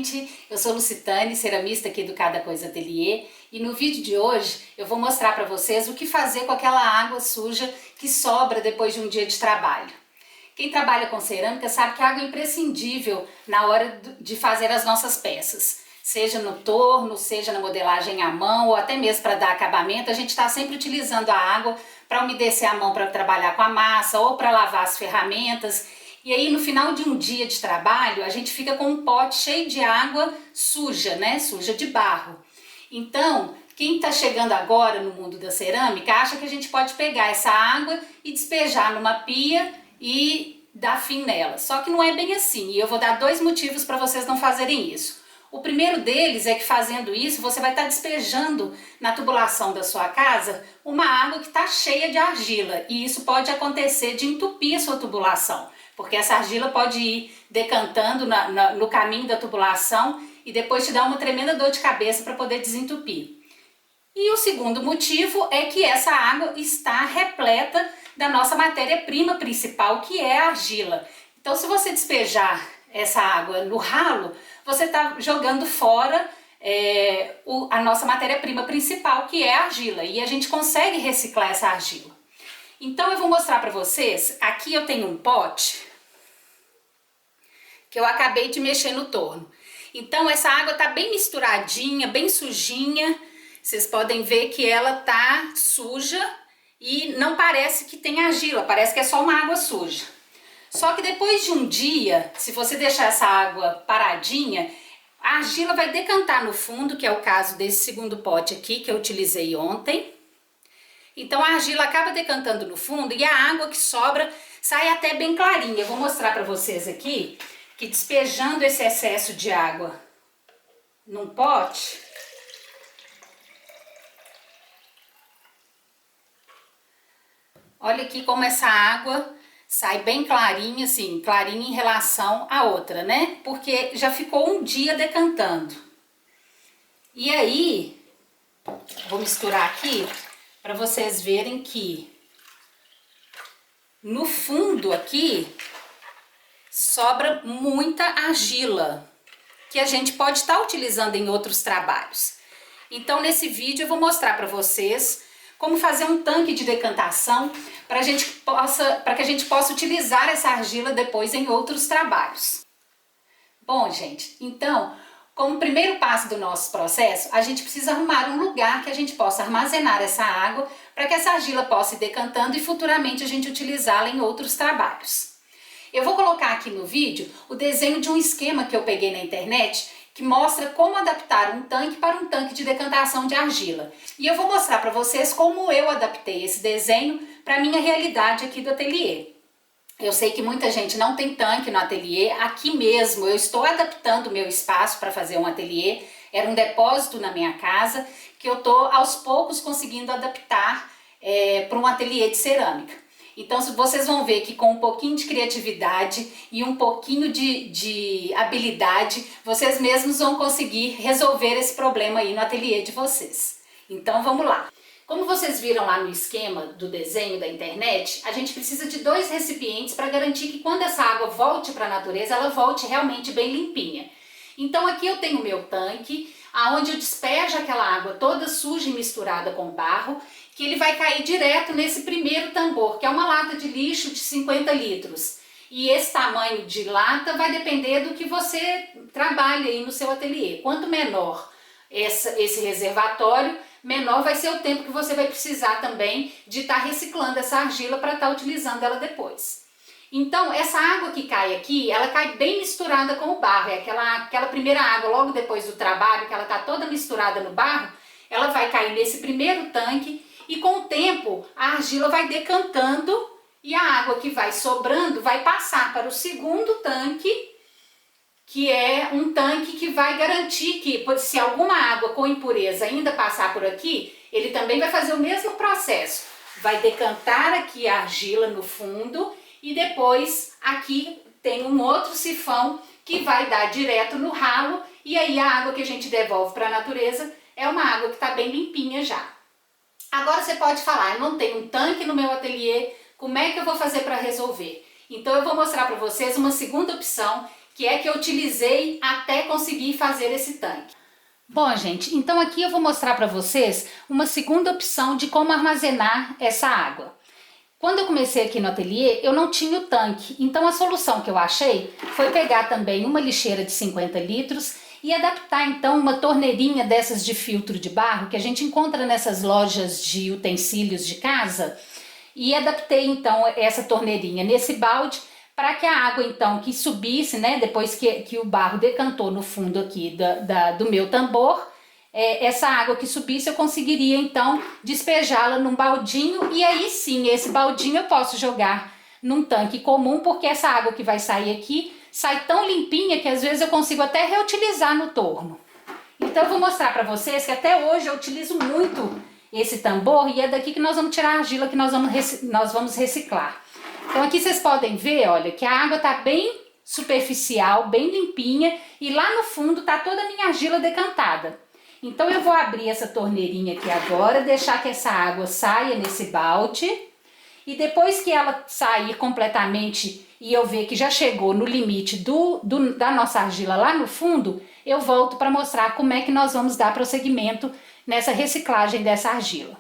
gente! Eu sou Lucitane, ceramista aqui do Cada Coisa Ateliê, e no vídeo de hoje eu vou mostrar para vocês o que fazer com aquela água suja que sobra depois de um dia de trabalho. Quem trabalha com cerâmica sabe que a água é imprescindível na hora de fazer as nossas peças. Seja no torno, seja na modelagem à mão ou até mesmo para dar acabamento, a gente está sempre utilizando a água para umedecer a mão para trabalhar com a massa ou para lavar as ferramentas. E aí no final de um dia de trabalho a gente fica com um pote cheio de água suja, né? Suja de barro. Então, quem está chegando agora no mundo da cerâmica acha que a gente pode pegar essa água e despejar numa pia e dar fim nela. Só que não é bem assim, e eu vou dar dois motivos para vocês não fazerem isso. O primeiro deles é que fazendo isso você vai estar despejando na tubulação da sua casa uma água que está cheia de argila, e isso pode acontecer de entupir a sua tubulação, porque essa argila pode ir decantando no caminho da tubulação e depois te dar uma tremenda dor de cabeça para poder desentupir. E o segundo motivo é que essa água está repleta da nossa matéria-prima principal, que é a argila. Então, se você despejar essa água no ralo, você está jogando fora a nossa matéria-prima principal, que é a argila, e a gente consegue reciclar essa argila. Então eu vou mostrar para vocês, aqui eu tenho um pote que eu acabei de mexer no torno. Então essa água está bem misturadinha, bem sujinha, vocês podem ver que ela tá suja e não parece que tem argila, parece que é só uma água suja. Só que depois de um dia, se você deixar essa água paradinha, a argila vai decantar no fundo, que é o caso desse segundo pote aqui que eu utilizei ontem. Então a argila acaba decantando no fundo e a água que sobra sai até bem clarinha. Eu vou mostrar para vocês aqui que despejando esse excesso de água num pote, olha aqui como essa água sai bem clarinha, assim, clarinha em relação à outra, né? Porque já ficou um dia decantando. E aí, vou misturar aqui para vocês verem que no fundo aqui sobra muita argila, que a gente pode estar utilizando em outros trabalhos. Então, nesse vídeo eu vou mostrar para vocês como fazer um tanque de decantação para que a gente possa utilizar essa argila depois em outros trabalhos. Bom, gente, então, como primeiro passo do nosso processo, a gente precisa arrumar um lugar que a gente possa armazenar essa água para que essa argila possa ir decantando e futuramente a gente utilizá-la em outros trabalhos. Eu vou colocar aqui no vídeo o desenho de um esquema que eu peguei na internet que mostra como adaptar um tanque para um tanque de decantação de argila. E eu vou mostrar para vocês como eu adaptei esse desenho para a minha realidade aqui do ateliê. Eu sei que muita gente não tem tanque no ateliê, aqui mesmo eu estou adaptando o meu espaço para fazer um ateliê. Era um depósito na minha casa que eu estou aos poucos conseguindo adaptar para um ateliê de cerâmica. Então vocês vão ver que com um pouquinho de criatividade e um pouquinho de habilidade, vocês mesmos vão conseguir resolver esse problema aí no ateliê de vocês. Então vamos lá. Como vocês viram lá no esquema do desenho da internet, a gente precisa de 2 recipientes para garantir que quando essa água volte para a natureza, ela volte realmente bem limpinha. Então aqui eu tenho o meu tanque, aonde eu despejo aquela água toda suja e misturada com barro, que ele vai cair direto nesse primeiro tambor, que é uma lata de lixo de 50 litros. E esse tamanho de lata vai depender do que você trabalha aí no seu ateliê. Quanto menor esse reservatório, menor vai ser o tempo que você vai precisar também de estar reciclando essa argila para estar utilizando ela depois. Então, essa água que cai aqui, ela cai bem misturada com o barro. É aquela primeira água logo depois do trabalho, que ela está toda misturada no barro, ela vai cair nesse primeiro tanque. E com o tempo a argila vai decantando e a água que vai sobrando vai passar para o segundo tanque, que é um tanque que vai garantir que se alguma água com impureza ainda passar por aqui, ele também vai fazer o mesmo processo. Vai decantar aqui a argila no fundo e depois aqui tem um outro sifão que vai dar direto no ralo, e aí a água que a gente devolve para a natureza é uma água que está bem limpinha já. Agora você pode falar, eu não tenho um tanque no meu ateliê, como é que eu vou fazer para resolver? Então eu vou mostrar para vocês uma segunda opção, que é que eu utilizei até conseguir fazer esse tanque. Bom, gente, então aqui eu vou mostrar para vocês uma segunda opção de como armazenar essa água. Quando eu comecei aqui no ateliê, eu não tinha o tanque, então a solução que eu achei foi pegar também uma lixeira de 50 litros e adaptar então uma torneirinha dessas de filtro de barro que a gente encontra nessas lojas de utensílios de casa, e adaptei então essa torneirinha nesse balde para que a água então que subisse, né, depois que o barro decantou no fundo aqui do meu tambor, essa água que subisse eu conseguiria então despejá-la num baldinho, e aí sim esse baldinho eu posso jogar num tanque comum, porque essa água que vai sair aqui sai tão limpinha que às vezes eu consigo até reutilizar no torno. Então eu vou mostrar para vocês que até hoje eu utilizo muito esse tambor, e é daqui que nós vamos tirar a argila que nós vamos reciclar. Então aqui vocês podem ver, olha, que a água tá bem superficial, bem limpinha, e lá no fundo tá toda a minha argila decantada. Então eu vou abrir essa torneirinha aqui agora, deixar que essa água saia nesse balde, e depois que ela sair completamente e eu ver que já chegou no limite da nossa argila lá no fundo, eu volto para mostrar como é que nós vamos dar prosseguimento nessa reciclagem dessa argila.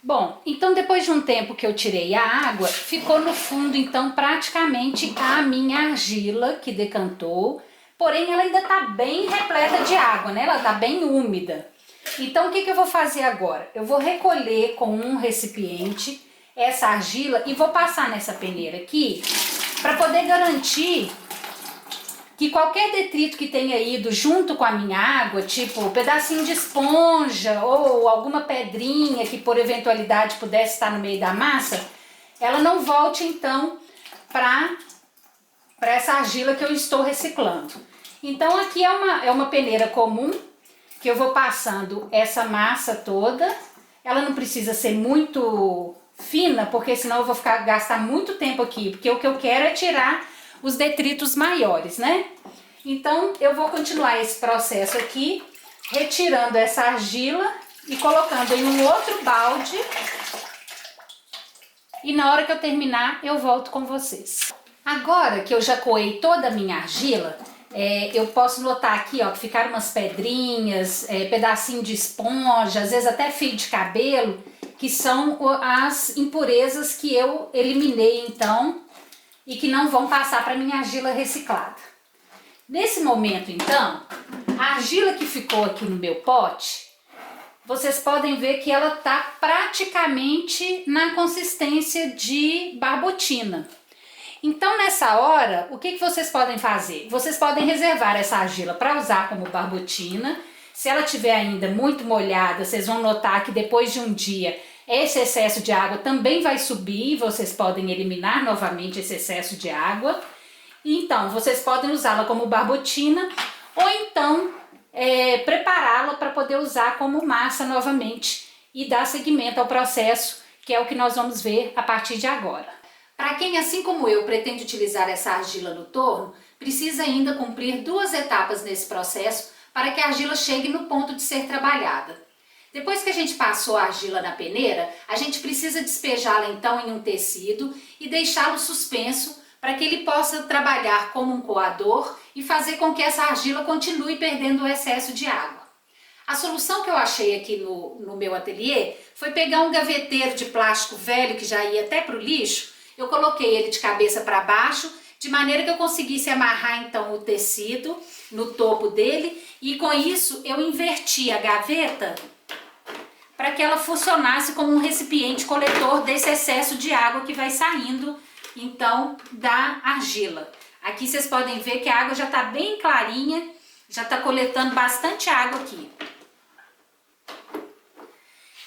Bom, então depois de um tempo que eu tirei a água, ficou no fundo então praticamente a minha argila que decantou, porém ela ainda está bem repleta de água, né? Ela está bem úmida. Então o que eu vou fazer agora? Eu vou recolher com um recipiente essa argila e vou passar nessa peneira aqui para poder garantir que qualquer detrito que tenha ido junto com a minha água, tipo um pedacinho de esponja ou alguma pedrinha que por eventualidade pudesse estar no meio da massa, ela não volte então para essa argila que eu estou reciclando. Então aqui é uma peneira comum que eu vou passando essa massa toda. Ela não precisa ser muito fina, porque senão eu vou gastar muito tempo aqui, porque o que eu quero é tirar os detritos maiores, né? Então eu vou continuar esse processo aqui, retirando essa argila e colocando em um outro balde, e na hora que eu terminar eu volto com vocês. Agora que eu já coei toda a minha argila, eu posso notar aqui, ó, que ficaram umas pedrinhas, pedacinho de esponja, às vezes até fio de cabelo, que são as impurezas que eu eliminei então e que não vão passar para minha argila reciclada. Nesse momento então, a argila que ficou aqui no meu pote, vocês podem ver que ela tá praticamente na consistência de barbotina. Então nessa hora, o que vocês podem fazer? Vocês podem reservar essa argila para usar como barbotina. Se ela estiver ainda muito molhada, vocês vão notar que depois de um dia esse excesso de água também vai subir, vocês podem eliminar novamente esse excesso de água. Então vocês podem usá-la como barbotina ou então prepará-la para poder usar como massa novamente e dar seguimento ao processo, que é o que nós vamos ver a partir de agora. Para quem, assim como eu, pretende utilizar essa argila no torno, precisa ainda cumprir duas etapas nesse processo para que a argila chegue no ponto de ser trabalhada. Depois que a gente passou a argila na peneira, a gente precisa despejá-la então em um tecido e deixá-lo suspenso para que ele possa trabalhar como um coador e fazer com que essa argila continue perdendo o excesso de água. A solução que eu achei aqui no meu ateliê foi pegar um gaveteiro de plástico velho que já ia até para o lixo. Eu coloquei ele de cabeça para baixo, de maneira que eu conseguisse amarrar então o tecido no topo dele, e com isso eu inverti a gaveta para que ela funcionasse como um recipiente coletor desse excesso de água que vai saindo então da argila. Aqui vocês podem ver que a água já está bem clarinha, já está coletando bastante água aqui.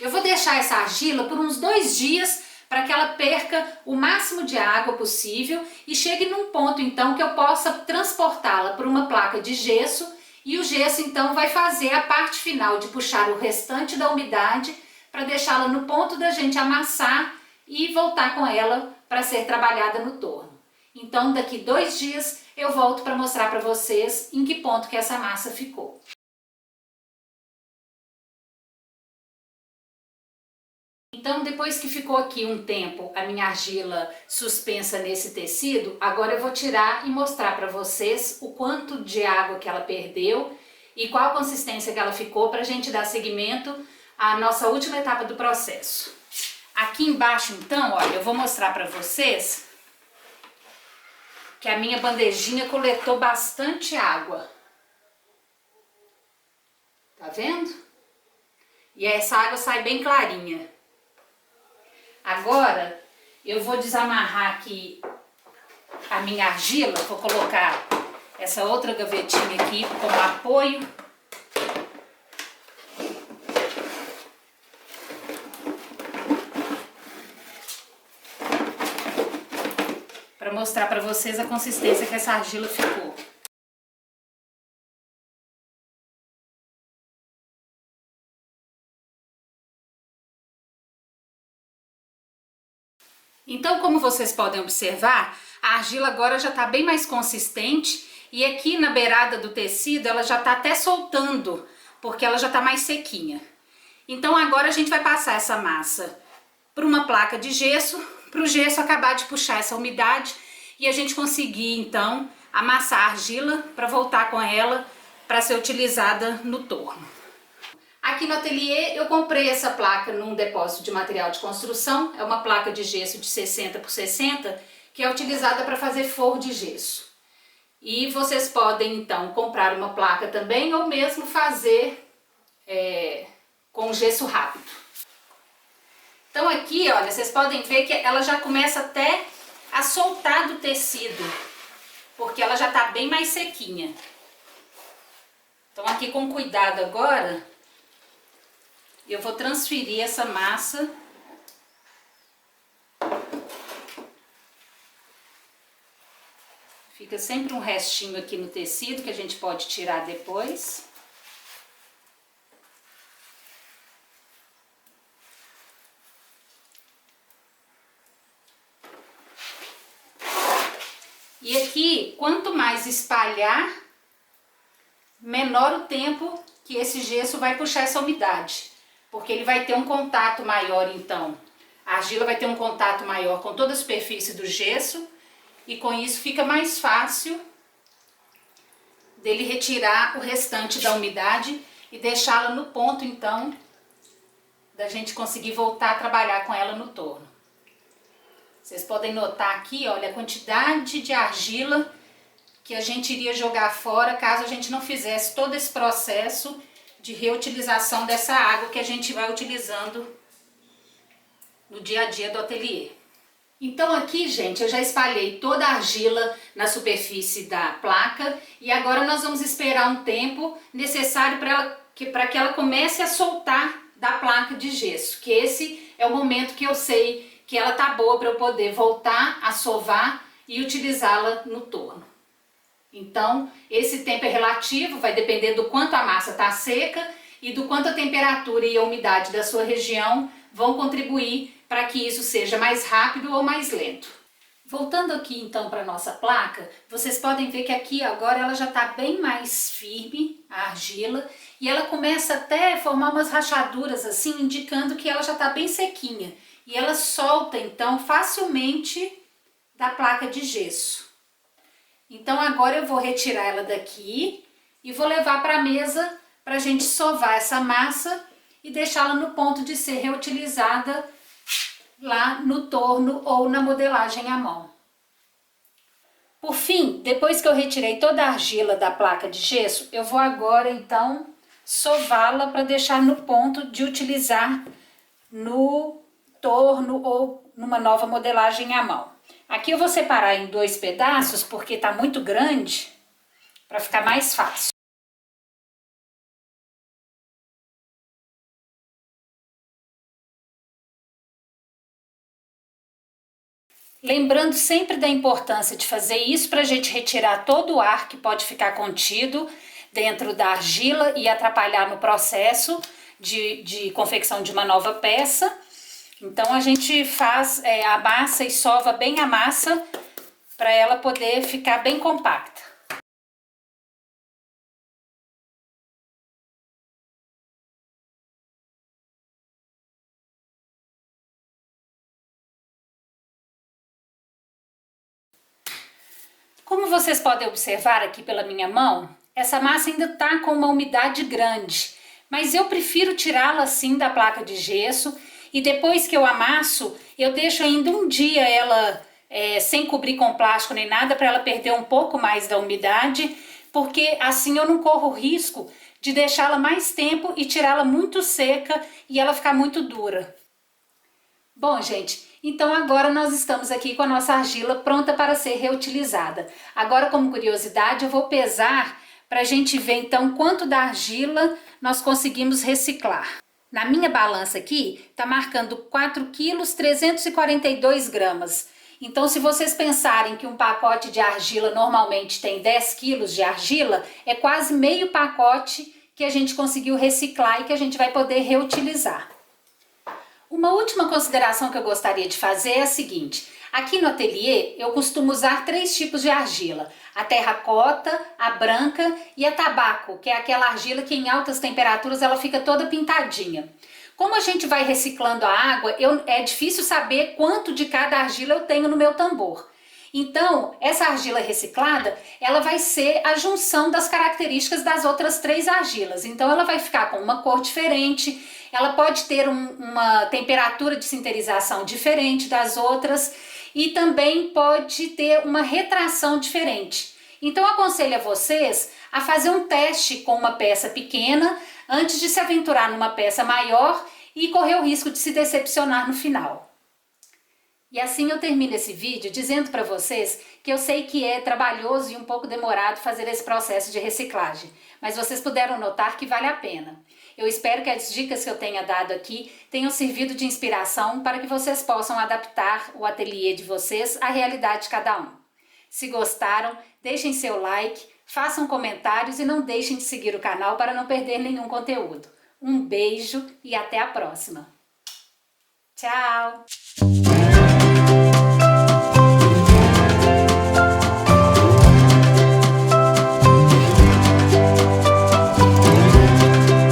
Eu vou deixar essa argila por uns 2 dias para que ela perca o máximo de água possível e chegue num ponto então que eu possa transportá-la para uma placa de gesso, e o gesso então vai fazer a parte final de puxar o restante da umidade para deixá-la no ponto da gente amassar e voltar com ela para ser trabalhada no torno. Então daqui 2 dias eu volto para mostrar para vocês em que ponto que essa massa ficou. Então, depois que ficou aqui um tempo a minha argila suspensa nesse tecido, agora eu vou tirar e mostrar para vocês o quanto de água que ela perdeu e qual a consistência que ela ficou para a gente dar seguimento à nossa última etapa do processo. Aqui embaixo, então, olha, eu vou mostrar para vocês que a minha bandejinha coletou bastante água. Tá vendo? E essa água sai bem clarinha. Agora, eu vou desamarrar aqui a minha argila, vou colocar essa outra gavetinha aqui como apoio. Para mostrar para vocês a consistência que essa argila ficou. Então, como vocês podem observar, a argila agora já está bem mais consistente e aqui na beirada do tecido ela já está até soltando, porque ela já está mais sequinha. Então agora a gente vai passar essa massa para uma placa de gesso, para o gesso acabar de puxar essa umidade e a gente conseguir então amassar a argila para voltar com ela para ser utilizada no torno. Aqui no ateliê eu comprei essa placa num depósito de material de construção, é uma placa de gesso de 60 por 60, que é utilizada para fazer forro de gesso. E vocês podem então comprar uma placa também ou mesmo fazer com gesso rápido. Então aqui, olha, vocês podem ver que ela já começa até a soltar do tecido, porque ela já está bem mais sequinha. Então aqui com cuidado agora, eu vou transferir essa massa fica sempre um restinho aqui no tecido que a gente pode tirar depois. E aqui, quanto mais espalhar, menor o tempo que esse gesso vai puxar essa umidade. Porque ele vai ter um contato maior, então. A argila vai ter um contato maior com toda a superfície do gesso e com isso fica mais fácil dele retirar o restante da umidade e deixá-la no ponto, então, da gente conseguir voltar a trabalhar com ela no torno. Vocês podem notar aqui, olha, a quantidade de argila que a gente iria jogar fora caso a gente não fizesse todo esse processo de reutilização dessa água que a gente vai utilizando no dia a dia do ateliê. Então aqui, gente, eu já espalhei toda a argila na superfície da placa e agora nós vamos esperar um tempo necessário para que ela comece a soltar da placa de gesso, que esse é o momento que eu sei que ela tá boa para eu poder voltar a sovar e utilizá-la no torno. Então, esse tempo é relativo, vai depender do quanto a massa está seca e do quanto a temperatura e a umidade da sua região vão contribuir para que isso seja mais rápido ou mais lento. Voltando aqui então para a nossa placa, vocês podem ver que aqui agora ela já está bem mais firme, a argila, e ela começa até a formar umas rachaduras assim, indicando que ela já está bem sequinha. E ela solta então facilmente da placa de gesso. Então agora eu vou retirar ela daqui e vou levar para a mesa para a gente sovar essa massa e deixá-la no ponto de ser reutilizada lá no torno ou na modelagem à mão. Por fim, depois que eu retirei toda a argila da placa de gesso, eu vou agora então sová-la para deixar no ponto de utilizar no torno ou numa nova modelagem à mão. Aqui eu vou separar em 2 pedaços porque está muito grande para ficar mais fácil. Lembrando sempre da importância de fazer isso para a gente retirar todo o ar que pode ficar contido dentro da argila e atrapalhar no processo de confecção de uma nova peça. Então a gente faz a massa e sova bem a massa para ela poder ficar bem compacta. Como vocês podem observar aqui pela minha mão, essa massa ainda está com uma umidade grande, mas eu prefiro tirá-la assim da placa de gesso e depois que eu amasso, eu deixo ainda um dia ela sem cobrir com plástico nem nada para ela perder um pouco mais da umidade, porque assim eu não corro o risco de deixá-la mais tempo e tirá-la muito seca e ela ficar muito dura. Bom, gente, então agora nós estamos aqui com a nossa argila pronta para ser reutilizada. Agora, como curiosidade, eu vou pesar para a gente ver então quanto da argila nós conseguimos reciclar. Na minha balança aqui, está marcando 4 quilos 342 gramas. Então, se vocês pensarem que um pacote de argila normalmente tem 10 quilos de argila, é quase meio pacote que a gente conseguiu reciclar e que a gente vai poder reutilizar. Uma última consideração que eu gostaria de fazer é a seguinte: aqui no ateliê eu costumo usar 3 tipos de argila: a terracota, a branca e a tabaco, que é aquela argila que em altas temperaturas ela fica toda pintadinha. Como a gente vai reciclando a água, é difícil saber quanto de cada argila eu tenho no meu tambor. Então, essa argila reciclada, ela vai ser a junção das características das outras 3 argilas. Então, ela vai ficar com uma cor diferente, ela pode ter uma temperatura de sinterização diferente das outras e também pode ter uma retração diferente. Então, eu aconselho a vocês a fazer um teste com uma peça pequena antes de se aventurar numa peça maior e correr o risco de se decepcionar no final. E assim eu termino esse vídeo dizendo para vocês que eu sei que é trabalhoso e um pouco demorado fazer esse processo de reciclagem, mas vocês puderam notar que vale a pena. Eu espero que as dicas que eu tenha dado aqui tenham servido de inspiração para que vocês possam adaptar o ateliê de vocês à realidade de cada um. Se gostaram, deixem seu like, façam comentários e não deixem de seguir o canal para não perder nenhum conteúdo. Um beijo e até a próxima. Tchau!